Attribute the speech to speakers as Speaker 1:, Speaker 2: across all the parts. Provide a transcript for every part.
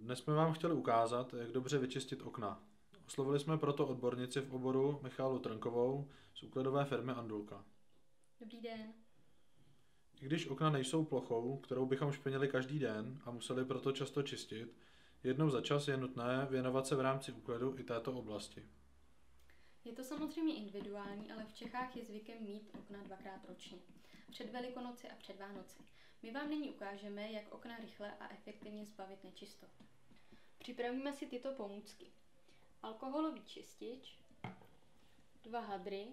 Speaker 1: Dnes jsme vám chtěli ukázat, jak dobře vyčistit okna. Oslovili jsme proto odbornici v oboru Michaelu Trnkovou z úkladové firmy Andulka.
Speaker 2: Dobrý den.
Speaker 1: I když okna nejsou plochou, kterou bychom špinili každý den a museli proto často čistit, jednou za čas je nutné věnovat se v rámci úklidu i této oblasti.
Speaker 2: Je to samozřejmě individuální, ale v Čechách je zvykem mít okna dvakrát ročně. Před Velikonoci a před Vánoci. My vám nyní ukážeme, jak okna rychle a efektivně zbavit nečistot. Připravíme si tyto pomůcky. Alkoholový čistič, 2 hadry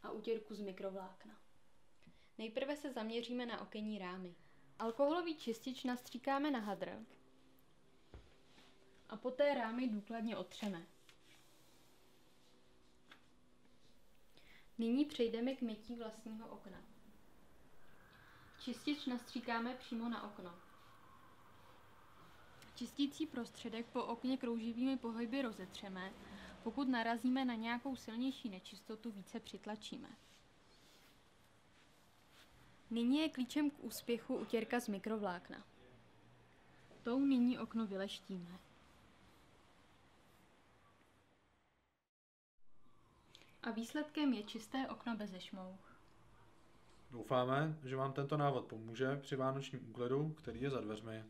Speaker 2: a utěrku z mikrovlákna. Nejprve se zaměříme na okenní rámy. Alkoholový čistič nastříkáme na hadr a poté rámy důkladně otřeme. Nyní přejdeme k mytí vlastního okna. Čistič nastříkáme přímo na okno. Čistící prostředek po okně krouživými pohyby rozetřeme. Pokud narazíme na nějakou silnější nečistotu, více přitlačíme. Nyní je klíčem k úspěchu utěrka z mikrovlákna. Tou nyní okno vyleštíme. A výsledkem je čisté okno beze šmouch.
Speaker 1: Doufáme, že vám tento návod pomůže při vánočním úklidu, který je za dveřmi.